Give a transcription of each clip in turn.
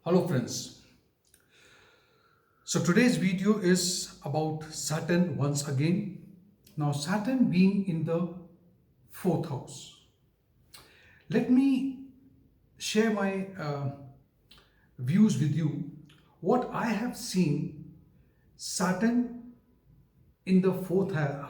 Hello friends. So today's video is about Saturn once again. Now Saturn being in the fourth house. Let me share my views with you. What I have seen Saturn in the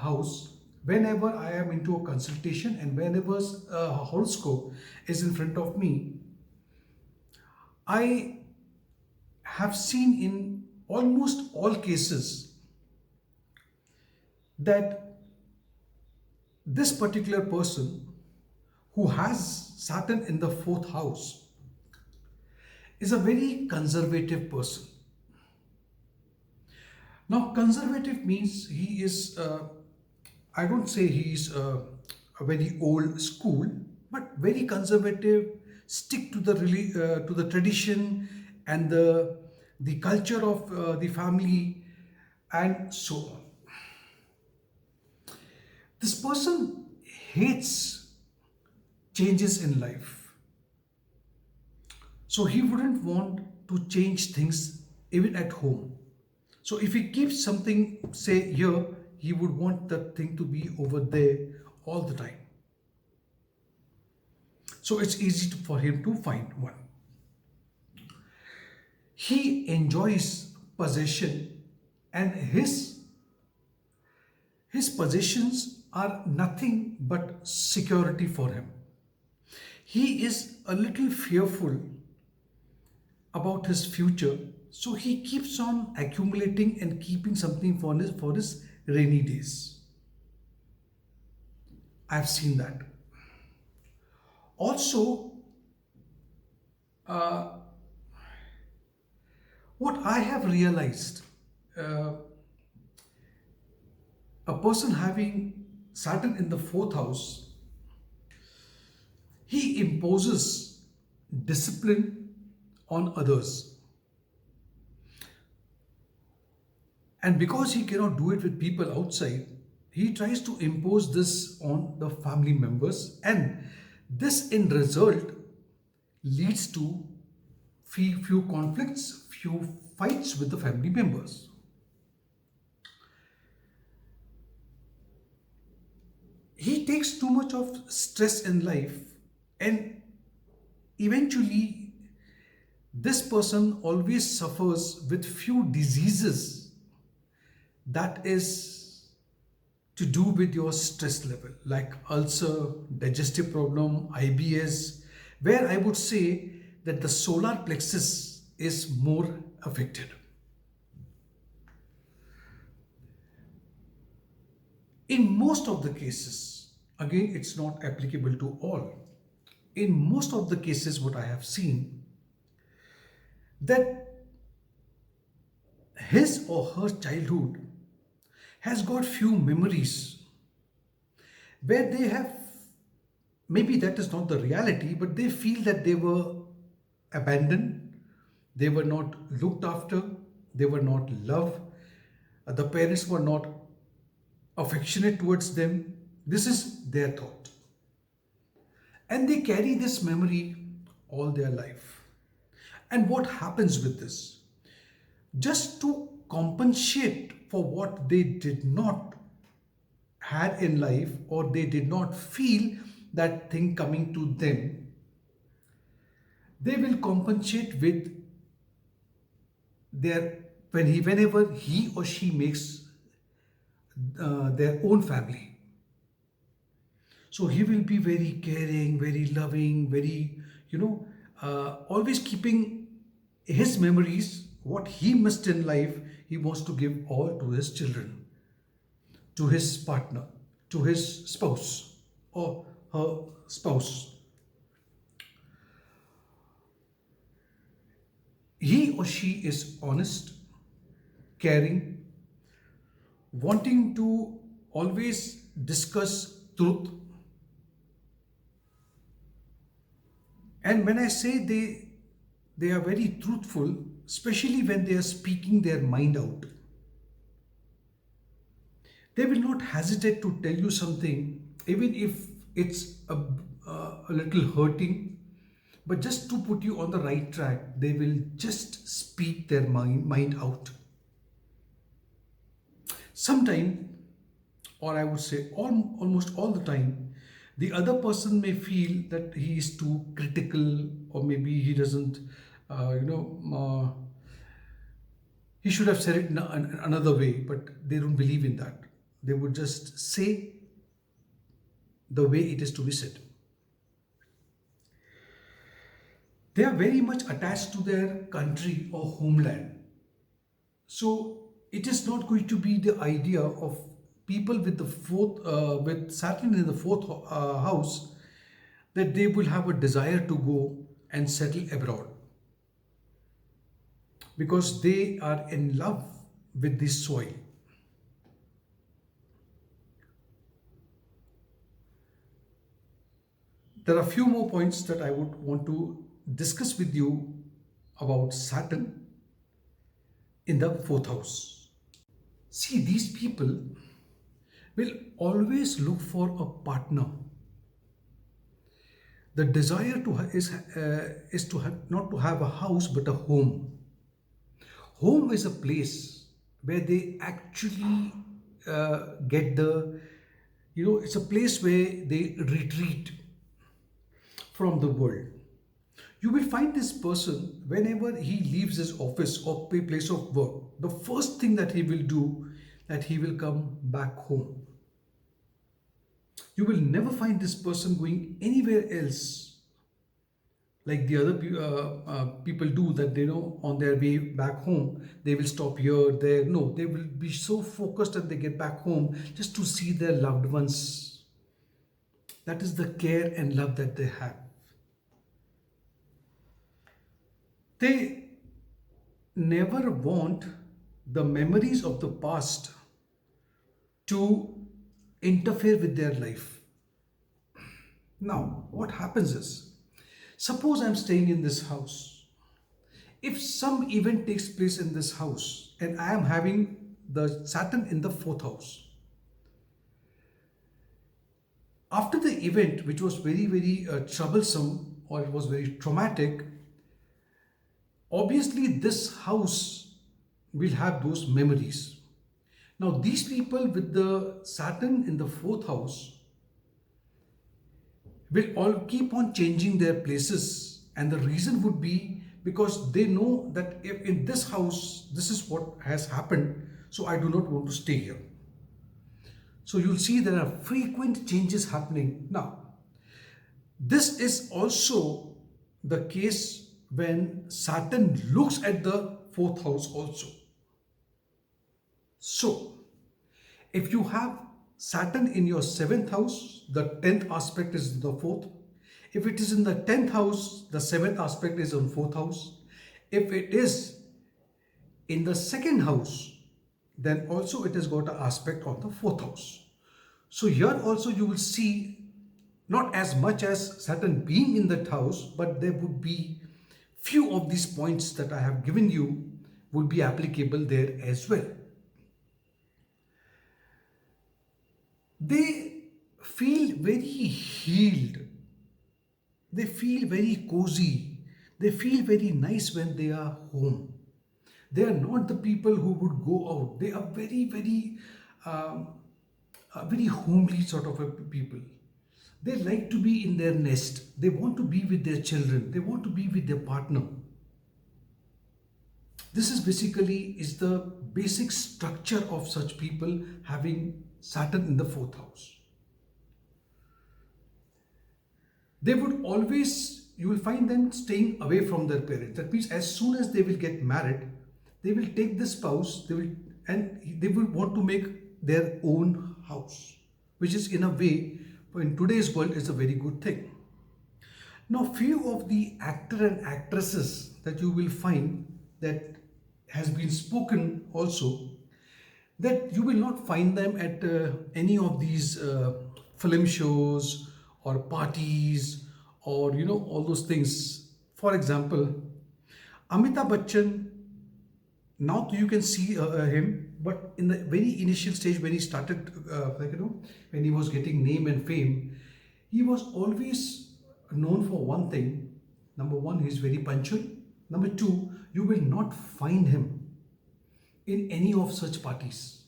house whenever I am into a consultation and whenever a horoscope is in front of me, I have seen in almost all cases that this particular person who has Saturn in the fourth house is a very conservative person. Now, conservative means he is, I don't say he is a very old school, but very conservative, stick to the to the tradition and the culture of the family and so on. This person hates changes in life. So he wouldn't want to change things even at home. So if he keeps something, say here, he would want that thing to be over there all the time. So it's easy for him to find one. He enjoys possession and his possessions are nothing but security for him. He is a little fearful about his future, so he keeps on accumulating and keeping something for his rainy days. I've seen that. Also, uh, what I have realized, uh, a person having Saturn in the fourth house, he imposes discipline on others. And because he cannot do it with people outside, he tries to impose this on the family members, and this in result leads to few conflicts, few fights with the family members. He takes too much of stress in life, and eventually this person always suffers with few diseases that is to do with your stress level, like ulcer, digestive problem, IBS, where I would say that the solar plexus is more affected. In most of the cases, again, it's not applicable to all. In most of the cases, what I have seen, that his or her childhood has got few memories where they have, maybe that is not the reality, but they feel that they were abandoned, they were not looked after, they were not loved, the parents were not affectionate towards them. This is their thought. And they carry this memory all their life. And what happens with this? Just to compensate for what they did not had in life, or they did not feel that thing coming to them, they will compensate with their whenever he or she makes their own family. So he will be very caring, very loving, very, always keeping his memories, what he missed in life, he wants to give all to his children, to his partner, to his spouse or her spouse. He or she is honest, caring, wanting to always discuss truth. And when I say they are very truthful, especially when they are speaking their mind out, they will not hesitate to tell you something, even if it's a little hurting, But just to put you on the right track, they will just speak their mind out. Sometime, or I would say almost all the time, the other person may feel that he is too critical, or maybe he doesn't, he should have said it in another way, but they don't believe in that. They would just say the way it is to be said. They are very much attached to their country or homeland. So it is not going to be the idea of people with the with Saturn in the fourth house, that they will have a desire to go and settle abroad, because they are in love with this soil. There are a few more points that I would want to discuss with you about Saturn in the fourth house. See, these people will always look for a partner. The desire is to have, not to have a house but a home. Home is a place where they actually get the, it's a place where they retreat from the world. You will find this person, whenever he leaves his office or place of work, the first thing that he will do, that he will come back home. You will never find this person going anywhere else like the other people do, that they know on their way back home, they will stop here, there. No, they will be so focused that they get back home just to see their loved ones. That is the care and love that they have. They never want the memories of the past to interfere with their life. Now, what happens is, suppose I'm staying in this house. If some event takes place in this house and I am having the Saturn in the fourth house, after the event, which was very, very troublesome, or it was very traumatic, obviously this house will have those memories. Now, these people with the Saturn in the fourth house will all keep on changing their places, and the reason would be because they know that if in this house this is what has happened, so I do not want to stay here. So you'll see there are frequent changes happening. Now, this is also the case when Saturn looks at the fourth house also. So, if you have Saturn in your seventh house, the 10th aspect is in the fourth. If it is in the 10th house, the seventh aspect is on fourth house. If it is in the second house, then also it has got an aspect on the fourth house. So here also you will see not as much as Saturn being in that house, but there would be few of these points that I have given you would be applicable there as well. They feel very healed. They feel very cozy. They feel very nice when they are home. They are not the people who would go out. They are very, very homely sort of a people. They like to be in their nest. They want to be with their children. They want to be with their partner. This is basically the basic structure of such people having Saturn in the fourth house. They would always, you will find them staying away from their parents. That means as soon as they will get married, they will take the spouse, they will want to make their own house, which is in a way, in today's world, is a very good thing. Now, few of the actor and actresses that you will find that has been spoken also, that you will not find them at any of these film shows or parties or all those things. For example, Amitabh Bachchan, now you can see him, but in the very initial stage when he started, when he was getting name and fame, he was always known for one thing, Number one, he's very punctual. Number two, you will not find him in any of such parties.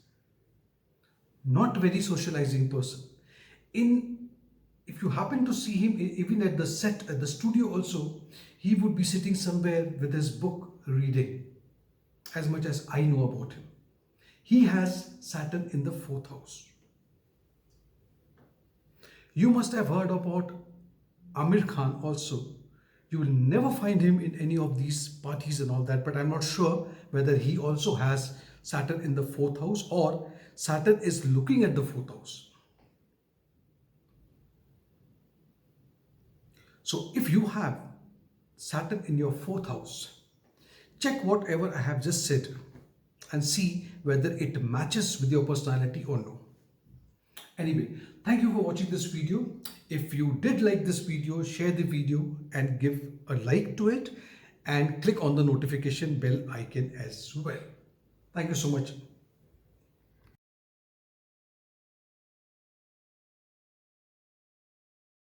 Not very socializing person. In If you happen to see him even at the set, at the studio also, he would be sitting somewhere with his book reading, as much as I know about him. He has Saturn in the fourth house. You must have heard about Amir Khan also. You will never find him in any of these parties and all that, but I'm not sure whether he also has Saturn in the fourth house or Saturn is looking at the fourth house. So if you have Saturn in your fourth house, check whatever I have just said and see whether it matches with your personality or no. Anyway, thank you for watching this video. If you did like this video, share the video and give a like to it and click on the notification bell icon as well. Thank you so much.